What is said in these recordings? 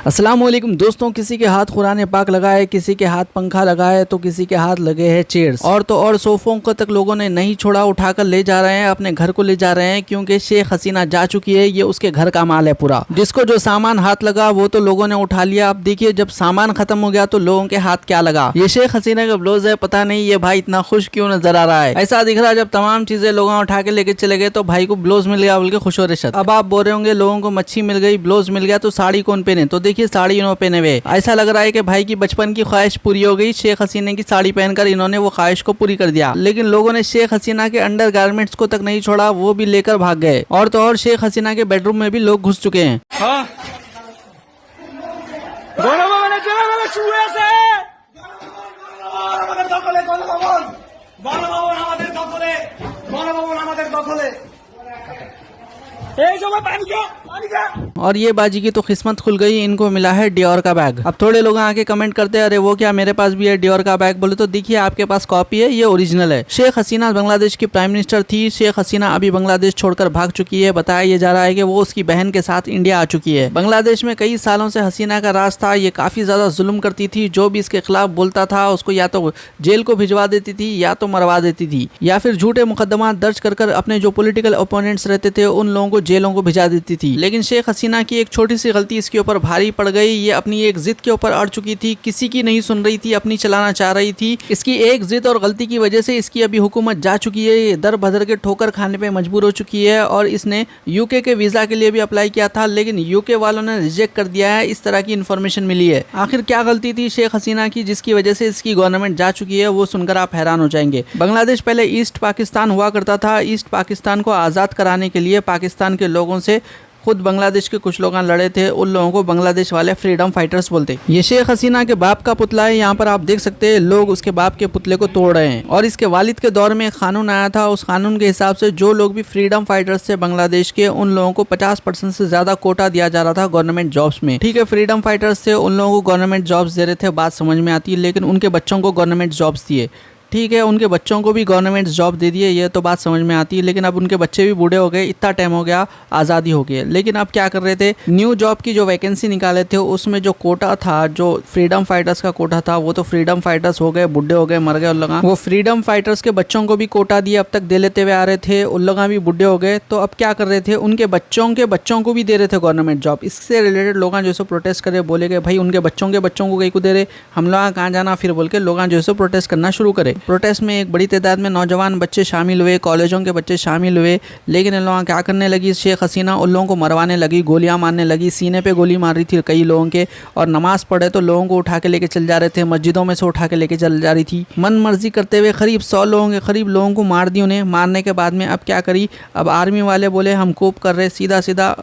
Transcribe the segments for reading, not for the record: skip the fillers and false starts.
अस्सलामुअलैकुम दोस्तों, किसी के हाथ कुरान पाक लगा है, किसी के हाथ पंखा लगा है, तो किसी के हाथ लगे हैं चेयर्स। और तो और सोफों को तक लोगों ने नहीं छोड़ा, उठाकर ले जा रहे हैं, अपने घर को ले जा रहे हैं, क्योंकि शेख हसीना जा चुकी है। ये उसके घर का माल है पूरा। जिसको जो सामान हाथ लगा वो तो लोगों ने उठा लिया। अब देखिए जब सामान खत्म हो गया तो लोगों के हाथ क्या लगा। ये शेख हसीना का ब्लाउज है। पता नहीं ये भाई इतना खुश क्यों नजर आ रहा है। ऐसा दिख रहा है जब तमाम चीजें लोगों उठा के लेके चले गए तो भाई को ब्लाउज मिल गया बोल के खुश हो रहे। अब आप बोल रहे होंगे लोगों को मच्छी मिल गई, ब्लाउज मिल गया, तो साड़ी कौन पहने। तो देखिए साड़ी इन्होंने पहने हुए। ऐसा लग रहा है कि भाई की बचपन की ख्वाहिश पूरी हो गई। शेख हसीना की साड़ी पहनकर इन्होंने वो ख्वाहिश को पूरी कर दिया। लेकिन लोगों ने शेख हसीना के अंडर गारमेंट्स को तक नहीं छोड़ा, वो भी लेकर भाग गए। और तो और शेख हसीना के बेडरूम में भी लोग घुस चुके हैं। हाँ। और ये बाजी की तो किस्मत खुल गई, इनको मिला है डियोर का बैग। अब थोड़े लोग आके कमेंट करते हैं अरे वो क्या, मेरे पास भी है डियोर का बैग। बोले तो देखिए आपके पास कॉपी है, ये ओरिजिनल है। शेख हसीना बांग्लादेश की प्राइम मिनिस्टर थी। शेख हसीना अभी बांग्लादेश छोड़कर भाग चुकी है। बताया ये जा रहा है कि वो उसकी बहन के साथ इंडिया आ चुकी है। बांग्लादेश में कई सालों से हसीना का राज था। ये काफी ज्यादा जुल्म करती थी। जो भी इसके खिलाफ बोलता था उसको या तो जेल को भिजवा देती थी या तो मरवा देती थी, या फिर झूठे मुकदमा दर्ज कर अपने जो पॉलिटिकल ओपोनेंट्स रहते थे उन लोगों को जेलों को भिजा देती थी। लेकिन शेख हसीना की एक छोटी सी गलती इसके ऊपर भारी पड़ गई। ये अपनी एक जिद के ऊपर अड़ चुकी थी, किसी की नहीं सुन रही थी, अपनी चलाना चाह रही थी। इसकी एक जिद और गलती की वजह से इसकी अभी हुकूमत जा चुकी है। ये दर बदर के ठोकर खाने पे मजबूर हो चुकी है। और इसने यूके के वीजा के लिए भी अप्लाई किया था, लेकिन यूके वालों ने रिजेक्ट कर दिया है। इस तरह की इन्फॉर्मेशन मिली है। आखिर क्या गलती थी शेख हसीना की जिसकी वजह से इसकी गवर्नमेंट जा चुकी है, वो सुनकर आप हैरान हो जाएंगे। बांग्लादेश पहले ईस्ट पाकिस्तान हुआ करता था। ईस्ट पाकिस्तान को आज़ाद कराने के लिए पाकिस्तान के लोगों से खुद बांग्लादेश के कुछ लोग लड़े थे। उन लोगों को बांग्लादेश वाले फ्रीडम फाइटर्स बोलते। ये शेख हसीना के बाप का पुतला है। यहाँ पर आप देख सकते हैं लोग उसके बाप के पुतले को तोड़ रहे हैं। और इसके वालिद के दौर में एक कानून आया था। उस कानून के हिसाब से जो लोग भी फ्रीडम फाइटर्स थे बांग्लादेश के, उन लोगों को 50% से ज्यादा कोटा दिया जा रहा था गवर्नमेंट जॉब्स में। ठीक है, फ्रीडम फाइटर्स थे, उन लोगों को गवर्नमेंट जॉब्स दे रहे थे, बात समझ में आती है। लेकिन उनके बच्चों को गवर्नमेंट जॉब्स दिए। ठीक है, उनके बच्चों को भी गवर्नमेंट जॉब दे दिए, ये तो बात समझ में आती है। लेकिन अब उनके बच्चे भी बूढ़े हो गए, इतना टाइम हो गया, आज़ादी हो गई। लेकिन अब क्या कर रहे थे, न्यू जॉब की जो वैकेंसी निकाले थे उसमें जो कोटा था, जो फ्रीडम फाइटर्स का कोटा था, वो तो फ्रीडम फाइटर्स हो गए, बुढ़े हो गए, मर गए उन लोग। वो फ्रीडम फाइटर्स के बच्चों को भी कोटा दिए, अब तक दे लेते हुए आ रहे थे, उन लोग भी बुढ़े हो गए। तो अब क्या कर रहे थे, उनके बच्चों को भी दे रहे थे गवर्नमेंट जॉब। इससे रिलेटेड लोग जो है प्रोटेस्ट करे, बोले गए भाई उनके बच्चों को कहीं को दे रहे, हम लोग कहाँ जाना फिर, बोल के लोग जो है प्रोटेस्ट करना शुरू करे। प्रोटेस्ट में एक बड़ी तादाद में नौजवान बच्चे शामिल हुए, कॉलेजों के बच्चे शामिल हुए। लेकिन इन लोगों क्या करने लगी शेख हसीना, उन लोगों को मरवाने लगी, गोलियां मारने लगी, सीने पे गोली मार रही थी कई लोगों के। और नमाज पढ़े तो लोगों को उठा के लेके चल जा रहे थे, मस्जिदों में से उठा के लेके चल जा रही थी। मन मर्जी करते हुए करीब 100 लोगों के करीब लोगों को मार दी उन्हें। मारने के बाद में अब क्या करी, अब आर्मी वाले बोले हम कोप कर रहे, सीधा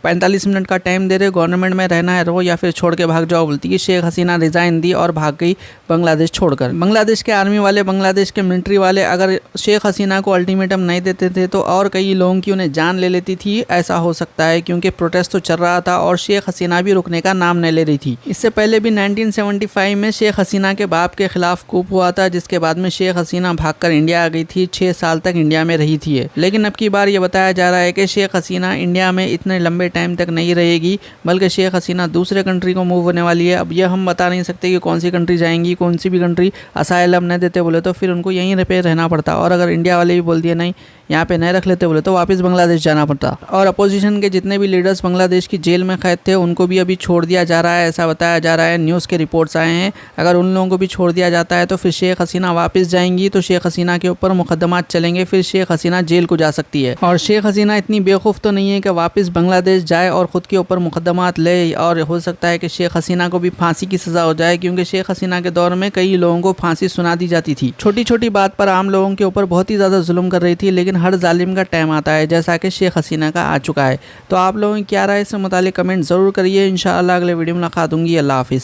45 मिनट का टाइम दे रहे, गवर्नमेंट में रहना है रहो या फिर छोड़ के भाग जाओ। बोलती है शेख हसीना रिजाइन दी और भाग गई बांग्लादेश छोड़कर। बांग्लादेश के आर्मी वाले, बांग्लादेश के मिलिट्री वाले अगर शेख हसीना को अल्टीमेटम नहीं देते थे तो और कई लोगों की उन्हें जान ले लेती थी, ऐसा हो सकता है। क्योंकि प्रोटेस्ट तो चल रहा था और शेख हसीना भी रुकने का नाम नहीं ले रही थी। इससे पहले भी 1975 में शेख हसीना के बाप के खिलाफ कूप हुआ था, जिसके बाद में शेख हसीना भागकर इंडिया आ गई थी। 6 साल तक इंडिया में रही थी। लेकिन अब की बार ये बताया जा रहा है कि शेख हसीना इंडिया में इतने लंबे टाइम तक नहीं रहेगी, बल्कि शेख हसीना दूसरे कंट्री को मूव होने वाली है। अब ये हम बता नहीं सकते कि कौन सी कंट्री जाएंगी। कौन सी भी कंट्री असाइलम नहीं देते बोले तो फिर उनको यहीं पे रहना पड़ता। और अगर इंडिया वाले भी बोल दिए नहीं यहाँ पे नहीं रख लेते बोले तो वापस बांग्लादेश जाना पड़ता। और अपोजिशन के जितने भी लीडर्स बांग्लादेश की जेल में कैद थे उनको भी अभी छोड़ दिया जा रहा है, ऐसा बताया जा रहा है। न्यूज़ के रिपोर्ट्स आए हैं। अगर उन लोगों को भी छोड़ दिया जाता है तो फिर शेख हसीना वापस जाएंगी, तो शेख हसीना के ऊपर मुकदमात चलेंगे, फिर शेख हसीना जेल को जा सकती है। और शेख हसीना इतनी बेवकूफ़ तो नहीं है कि वापस बांग्लादेश जाए और खुद के ऊपर मुकदमात ले। और हो सकता है कि शेख हसीना को भी फांसी की सज़ा हो जाए, क्योंकि शेख हसीना के दौर में कई लोगों को फांसी सुना दी जाती थी। छोटी छोटी बात पर आम लोगों के ऊपर बहुत ही ज़्यादा जुल्म कर रही थी। लेकिन हर जालिम का टाइम आता है, जैसा कि शेख हसीना का आ चुका है। तो आप लोगों की क्या राय इससे मुतालिक कमेंट ज़रूर करिए। इंशाअल्लाह अगले वीडियो में मुलाकात होंगी। अल्लाह हाफिज़।